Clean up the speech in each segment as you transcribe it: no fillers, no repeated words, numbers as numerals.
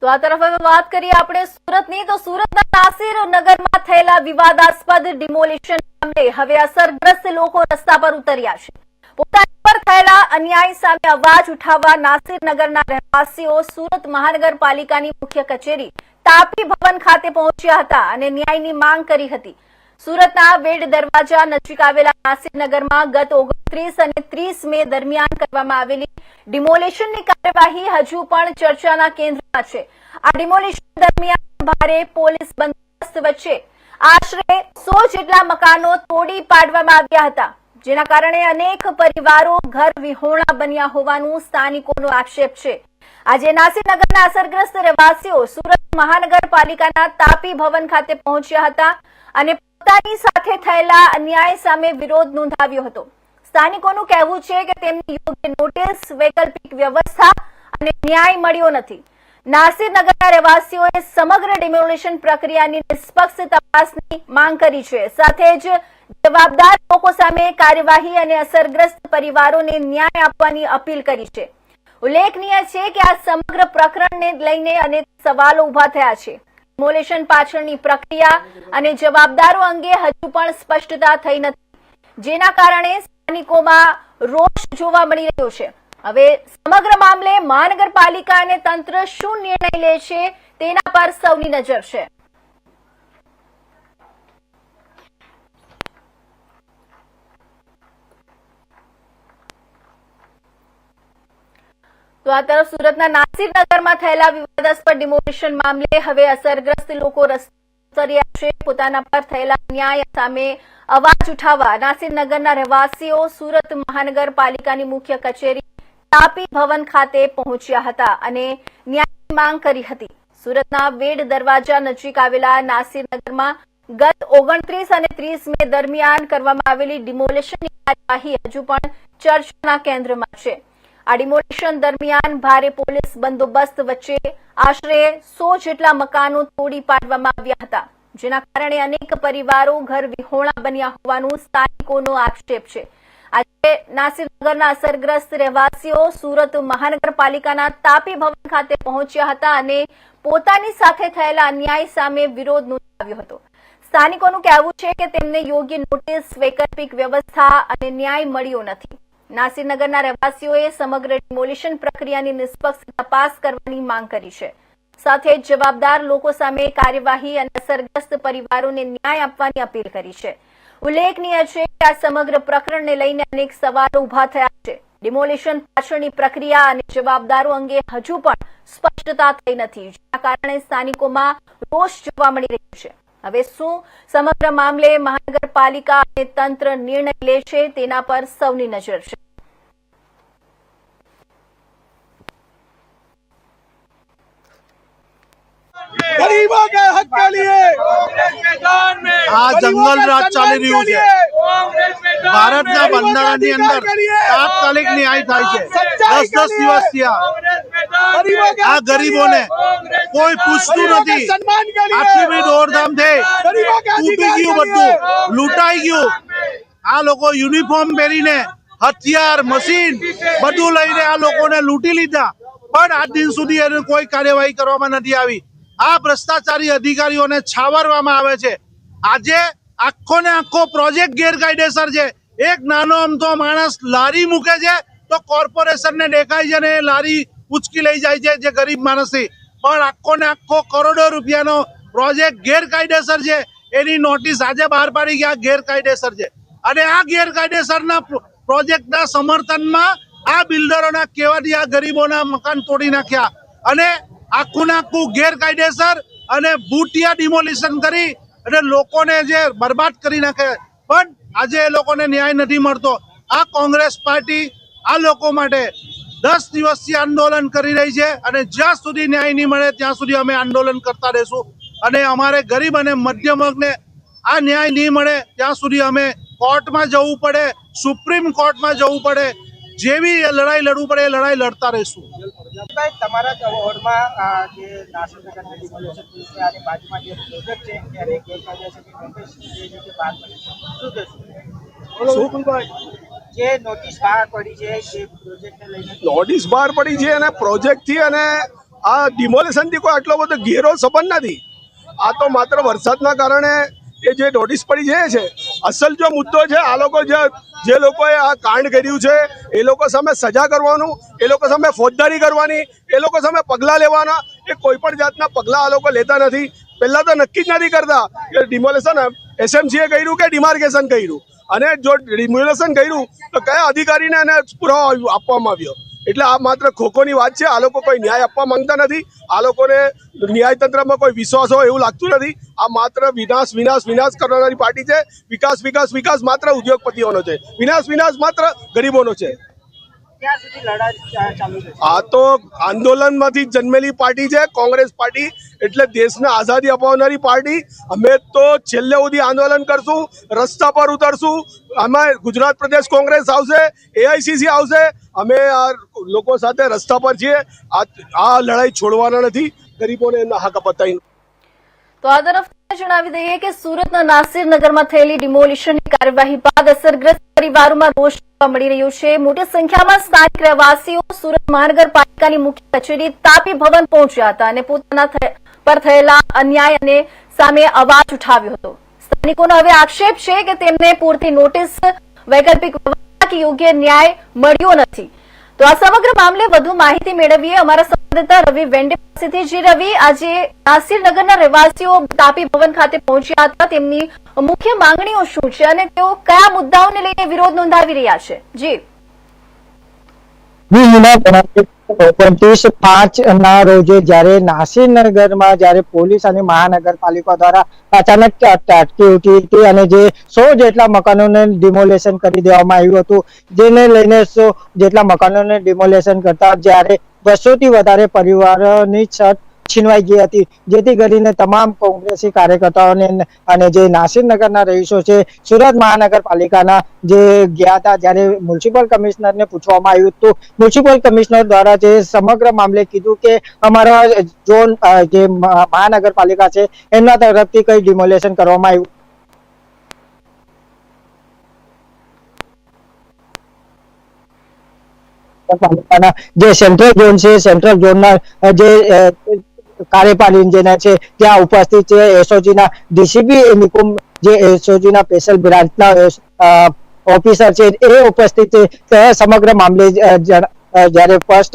તો આ તરફ હવે વાત કરીએ આપણે સુરતની, તો સુરતના નાસિર નગરમાં થયેલા વિવાદાસ્પદ ડિમોલિશન મામલે હવે અસરગ્રસ્ત લોકો રસ્તા પર ઉતર્યા છે। પોતાના પર થયેલા અન્યાય સામે અવાજ ઉઠાવવા નાસિર નગરના રહેવાસીઓ સુરત મહાનગરપાલિકાની મુખ્ય કચેરી તાપી ભવન ખાતે પહોંચ્યા હતા અને ન્યાયની માંગ કરી હતી। સુરતના વેડ દરવાજા નજીક આવેલા નાસિર નગરમાં ગત 29 અને 30 મે દરમિયાન કરવામાં આવેલી ડિમોલિશનની કાર્યવાહી હજુ પણ ચર્ચાના કેન્દ્રમાં છે। આ ડિમોલિશન દરમિયાન ભારે પોલીસ બંદોબસ્ત વચ્ચે આશરે 100 જેટલા મકાનો તોડી પાડવામાં આવ્યા હતા, જેના કારણે અનેક પરિવારો ઘર વિહોણા બન્યા હોવાનું સ્થાનિકોનો આક્ષેપ છે। આજે નાસિરનગરના અસરગ્રસ્ત રહેવાસીઓ સુરત મહાનગરપાલિકાના તાપી ભવન ખાતે પહોંચ્યા હતા અને પોતાની સાથે થયેલા અન્યાય સામે વિરોધ નોંધાવ્યો હતો। સ્થાનિકોનું કહેવું છે કે તેમને યોગ્ય નોટિસ, વૈકલ્પિક વ્યવસ્થા અને ન્યાય મળ્યો નથી। નાસિરનગરના રહેવાસીઓએ સમગ્ર ડિમોલિશન પ્રક્રિયાની નિષ્પક્ષ તપાસની માંગ કરી છે, સાથે જ જવાબદાર લોકો સામે કાર્યવાહી અને અસરગ્રસ્ત પરિવારોને ન્યાય આપવાની અપીલ કરી છે। ઉલ્લેખનીય છે કે આ સમગ્ર પ્રકરણને લઈને અનેક સવાલો ઉભા થયા છે। ડિમોલિશન પાછળની પ્રક્રિયા અને જવાબદારો અંગે હજુ પણ સ્પષ્ટતા થઈ નથી, જેના કારણે સ્થાનિકોમાં રોષ જોવા મળી રહ્યો છે। હવે સમગ્ર મામલે મહાનગરપાલિકા અને તંત્ર શું નિર્ણય લે છે તેના પર સૌની નજર છે। તો આ તરફ સુરતના નાસિરનગરમાં થયેલા વિવાદાસ્પદ ડિમોલિશન મામલે હવે અસરગ્રસ્ત લોકો રસ્તા રહ્યા છે। પોતાના પર થયેલા ન્યાય સામે અવાજ ઉઠાવવા નાસિરનગરના રહેવાસીઓ સુરત મહાનગરપાલિકાની મુખ્ય કચેરી તાપી ભવન ખાતે પહોંચ્યા હતા અને ન્યાયની માંગ કરી હતી। સુરતના વેડ દરવાજા નજીક આવેલા નાસિરનગરમાં ગત 29 અને 30 મે દરમિયાન કરવામાં આવેલી ડિમોલિશનની કાર્યવાહી હજુ પણ ચર્ચાના કેન્દ્રમાં છે। આ ડિમોલિશન દરમિયાન ભારે પોલીસ બંદોબસ્ત વચ્ચે આશરે 100 જેટલા મકાનો તોડી પાડવામાં આવ્યા હતા, જેના કારણે અનેક પરિવારો ઘર વિહોણા બન્યા હોવાનું સ્થાનિકોનો આક્ષેપ છે। આજે નાસિરનગરના અસરગ્રસ્ત રહેવાસીઓ સુરત મહાનગરપાલિકાના તાપી ભવન ખાતે પહોંચ્યા હતા અને પોતાની સાથે થયેલા અન્યાય સામે વિરોધ નોંધાવ્યો હતો। સ્થાનિકોનું કહેવું છે કે તેમને યોગ્ય નોટિસ, વૈકલ્પિક વ્યવસ્થા અને ન્યાય મળ્યો નથી। નાસિરનગરના રહેવાસીઓએ સમગ્ર ડિમોલિશન પ્રક્રિયાની નિષ્પક્ષ તપાસ કરવાની માંગ કરી છે, સાથે જવાબદાર લોકો સામે કાર્યવાહી અને અસરગ્રસ્ત પરિવારોને ન્યાય આપવાની અપીલ કરી છે। ઉલ્લેખનીય છે કે આ સમગ્ર પ્રકરણને લઈને અનેક સવાલો ઉભા થયા છે। ડિમોલિશન પાછળની પ્રક્રિયા અને જવાબદારો અંગે હજુ પણ સ્પષ્ટતા થઈ નથી, જેના કારણે સ્થાનિકોમાં રોષ જોવા મળી રહ્યો છે। હવે શું સમગ્ર મામલે મહાનગરપાલિકા અને તંત્ર નિર્ણય લે છે તેના પર સૌની નજર છે। गरीबों के हक के लिए આ જંગલ રાજ ચાલી રહ્યું છે। ભારતના બંધારણની અંદર તાત્કાલિક ન્યાય થાય છે। 10 દિવસ થયા, આ ગરીબોને કોઈ પૂછતું નથી। આટલી બધી દોડધામ થઈ, તૂટી ગયું, બધું લૂંટાઈ ગયું। આ લોકો યુનિફોર્મ પહેરીને હથિયાર, મશીન બધું લઈને આ લોકોને લૂંટી લીધા, પણ આજ દિન સુધી એની કોઈ કાર્યવાહી કરવામાં નથી આવી। આ ભ્રષ્ટાચારી અધિકારીઓને છાવરવામાં આવે છે। આજે આખો ને આખો પ્રોજેક્ટ ગેરકાયદેસર છે। એક નાનો અમથો માણસ લારી મૂકે છે તો કોર્પોરેશન ને દેખાય છે ને એ લારી ઉચકી લઈ જાય છે જે ગરીબ માણસથી, પણ આખો ને આખો કરોડો રૂપિયાનો પ્રોજેક્ટ ગેરકાયદેસર છે। એની નોટિસ આજે બહાર પાડી કે આ ગેરકાયદેસર છે, અને આ ગેરકાયદેસરના પ્રોજેક્ટના સમર્થનમાં આ બિલ્ડરોના કહેવાથી આ ગરીબોના મકાન તોડી નાખ્યા અને આખું ને આખું ગેરકાયદેસર અને ભૂતિયા ડિમોલિશન કરી અને લોકોને જે બરબાદ કરી નાખે, પણ આજે એ લોકોને ન્યાય નથી મળતો। આ કોંગ્રેસ પાર્ટી આ લોકો માટે 10 દિવસથી આંદોલન કરી રહી છે અને જ્યાં સુધી ન્યાય નહીં મળે ત્યાં સુધી અમે આંદોલન કરતા રહીશું। અને અમારે ગરીબ અને મધ્યમ વર્ગને આ ન્યાય નહીં મળે ત્યાં સુધી અમે કોર્ટમાં જવું પડે, સુપ્રીમ કોર્ટમાં જવું પડે, જેવી લડાઈ લડવું પડે એ લડાઈ લડતા રહીશું। તમારા વોર્ડમાં જે નાસિરનગર ડિમોલિશન પોલીસે આની બાજુમાં જે પ્રોજેક્ટ છે એને ગેરકાયદેસરની નોટિસ જે રીતે બહાર પડી છે, શું કહેશો? જે નોટિસ બહાર પડી છે જે પ્રોજેક્ટને લઈને નોટિસ બહાર પડી છે અને પ્રોજેક્ટથી અને આ ડિમોલેશનથી કોઈ આટલો બધો ઘેરો સંબંધ નથી. આ તો માત્ર વરસાદના કારણે એ જે નોટિસ પડી જાય છે. અસલ જો મુદ્દો છે આ લોકો જે લોકોએ આ કાંડ કર્યું છે એ લોકો સામે સજા કરવાનું, એ લોકો સામે ફોજદારી કરવાની, એ લોકો સામે પગલાં લેવાના. એ કોઈ પણ જાતના પગલાં આ લોકો લેતા નથી. પહેલાં તો નક્કી જ નથી કરતા કે ડિમોલેશન એસએમસીએ કર્યું કે ડિમાર્કેશન કર્યું, અને જો ડિમોલેશન કર્યું તો કયા અધિકારીને એને પુરાવો આપવામાં આવ્યો. એટલે આ માત્ર ખોખોની વાત છે. આ લોકો કોઈ ન્યાય આપવા માંગતા નથી. આ લોકોને ન્યાયતંત્રમાં કોઈ વિશ્વાસ હોય એવું લાગતું નથી. આ માત્ર વિનાશ વિનાશ વિનાશ કરનારી પાર્ટી છે. વિકાસ વિકાસ વિકાસ માત્ર ઉદ્યોગપતિઓનો છે. વિનાશ વિનાશ માત્ર ગરીબોનો છે. ક્યાં સુધી લડાઈ ચાલુ છે? આ તો આંદોલનમાંથી જન્મેલી પાર્ટી છે કોંગ્રેસ પાર્ટી, એટલે દેશને આઝાદી અપાવનારી પાર્ટી. અમે તો છેલ્લે સુધી આંદોલન કરશું, રસ્તા પર ઉતરશું. અમે ગુજરાત પ્રદેશ કોંગ્રેસ આવશે, એઆઈસીસી આવશે. અમે આ લોકો સાથે રસ્તા પર છીએ. આ લડાઈ છોડવાના નથી. ગરીબોને એમના હક અપાતા. તો આ તરફ જણાવી દઈએ કે સુરતના નાસિરનગરમાં થયેલી ડિમોલિશનની કાર્યવાહી બાદ અસરગ્રસ્ત પરિવારોમાં રોષ જોવા મળી રહ્યો છે. મોટી સંખ્યામાં સ્થાનિક રહેવાસીઓ સુરત મહાનગરપાલિકાની મુખ્ય કચેરી તાપી ભવન પહોંચ્યા હતા અને પોતાના પર થયેલા અન્યાય અને સામે અવાજ ઉઠાવ્યો હતો. સ્થાનિકોનો હવે આક્ષેપ છે કે તેમને પૂરતી નોટિસ, વૈકલ્પિક વ્યવસ્થા કે યોગ્ય ન્યાય મળ્યો નથી. તો આ સમગ્ર મામલે વધુ માહિતી મેળવીએ અમારા સંવાદદાતા રવિ વેંડે પાસેથી. જે રવિ, આજે નાસિરનગરના રહેવાસીઓ તાપી ભવન ખાતે પહોંચ્યા હતા, તેમની મુખ્ય માંગણીઓ શું છે અને તેઓ કયા મુદ્દાઓને લઈને વિરોધ નોંધાવી રહ્યા છે? જી 29/5 ના રોજે જ્યારે નાસિરનગરમાં જ્યારે પોલીસ અને મહાનગરપાલિકા દ્વારા અચાનક અટકી ઉઠી હતી અને જે 100 જેટલા મકાનોને ડિમોલેશન કરી દેવામાં આવ્યું હતું, જેને લઈને 100 જેટલા મકાનોને ડિમોલેશન કરતા જ્યારે 200 થી વધારે પરિવારોની છત છીનવાઈ ગઈ હતી, જેથી કરીને તમામ કોંગ્રેસી કાર્યકર્તાઓને અને જે નાસિરનગરના રહીશો છે સુરત મહાનગરપાલિકાના જે ગયા હતા, જ્યારે મ્યુનિસિપલ કમિશનરને પૂછવામાં આવ્યું હતું, મ્યુનિસિપલ કમિશનર દ્વારા જે સમગ્ર મામલે કીધું કે અમારા ઝોન જે મહાનગરપાલિકા છે એમના તરફથી કઈ ડિમોલેશન કરવામાં આવ્યું જે સેન્ટ્રલ ઝોન છે, સેન્ટ્રલ ઝોનના જે કાર્યપાલક જેના છે ત્યાં ઉપસ્થિત છે. એસઓજી ના ડીસીપી નિકુમ, જે એસઓજી ના સ્પેશિયલ બ્રાન્ચના ઓફિસર છે એ ઉપસ્થિત છે. સમગ્ર મામલે જ્યારે ફર્સ્ટ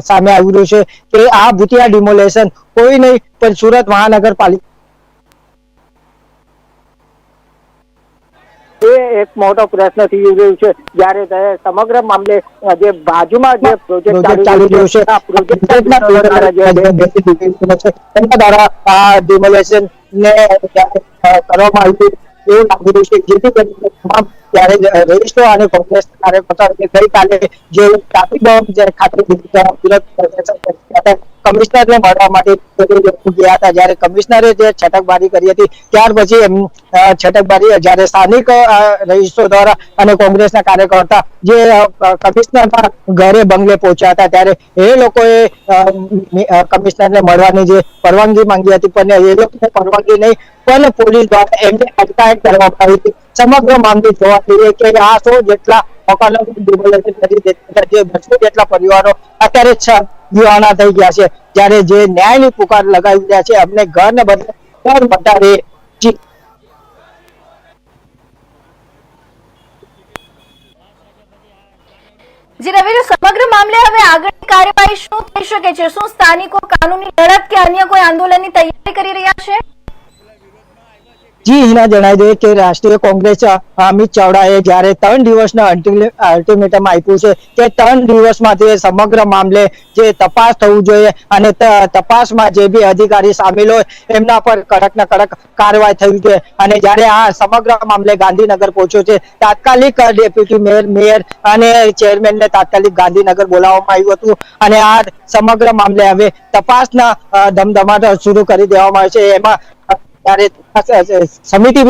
સામે આવ્યું છે કે આ ભૂતિયા ડિમોલેશન કોઈ નહીં પણ સુરત મહાનગરપાલિકા એક મોટો પ્રશ્ન થઈ રહ્યો છે. જ્યારે સમગ્ર મામલે જે બાજુમાં જે પ્રોજેક્ટ ચાલી રહ્યો છે આ પ્રોજેક્ટ દ્વારા આ ડિમોલેશન ને કરવામાં આવ્યું એવું લાગી રહ્યું છે, જેથી કરીને તમામ ત્યારે રહીશો અને કોંગ્રેસ કાર્યકર્તાઓ ગઈકાલે જે ટ્રાફિક ખાતે કમિશનરને મળવા માટે ગયા હતા. જ્યારે કમિશનરે જે છટકબારી કરી હતી ત્યાર પછી છટકબારી જ્યારે સ્થાનિક રહીશો દ્વારા અને કોંગ્રેસના કાર્યકર્તા જે કમિશનરના ઘરે બંગલે પહોંચ્યા હતા, ત્યારે એ લોકોએ કમિશનરને મળવાની જે પરવાનગી માંગી હતી, પણ એ લોકોને પરવાનગી નહીં, પણ પોલીસ દ્વારા એમને અટકાયત કરવામાં આવી હતી. સમગ્ર મામલે જોવા જઈએ કે આ 100 જેટલા મકાનો ડિમોલેશન કરી દેતા, જે 200 જેટલા પરિવારો અત્યારે દીવાના થઈ ગયા છે. જ્યારે જે ન્યાયની પુકાર લગાવી રહ્યા છે, અમને ઘર ને બદલે ઘર વધારે. જી રવિ, સમગ્ર મામલે હવે આગળની કાર્યવાહી શું થઈ શકે છે? શું સ્થાનિકો કાનૂની લડત કે અન્ય કોઈ આંદોલનની તૈયારી કરી રહ્યા છે? જી હિના જણાવી દઈએ કે રાષ્ટ્રીય કોંગ્રેસ અમિત ચાવડાએ જ્યારે 3 દિવસના અલ્ટિમેટમ આપ્યું છે કે 3 દિવસમાં તે સમગ્ર મામલે જે તપાસ થવું જોઈએ અને તપાસમાં જે બી અધિકારી સામેલ હોય એમના પર કડક ને કડક કાર્યવાહી થવી જોઈએ. અને જ્યારે આ સમગ્ર મામલે ગાંધીનગર પહોંચ્યો છે, તાત્કાલિક ડેપ્યુટી મેયર અને ચેરમેનને તાત્કાલિક ગાંધીનગર બોલાવવામાં આવ્યું હતું અને આ સમગ્ર મામલે હવે તપાસના ધમધમાટ શરૂ કરી દેવામાં આવે છે. એમાં ત્યારે સમિતિ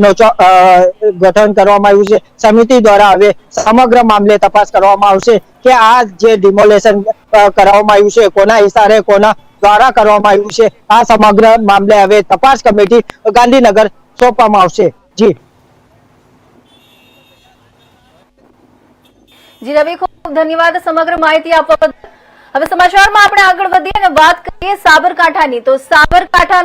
નો ગઠન કરવામાં આવ્યું છે. સમિતિ દ્વારા હવે સમગ્ર મામલે તપાસ કરવામાં આવશે કે આ જે ડિમોલેશન કરવામાં આવ્યું છે કોના ઇશારે, કોના દ્વારા કરવામાં આવ્યું છે. આ સમગ્ર મામલે હવે તપાસ કમિટી ગાંધીનગર સોંપવામાં આવશે. જી જી રવિ, ખૂબ ધન્યવાદ સમગ્ર માહિતી આપવા બદલ. હવે સમાચારમાં આપણે આગળ વધીએ અને વાત કરીએ સાબરકાંઠાની. તો સાબરકાંઠાના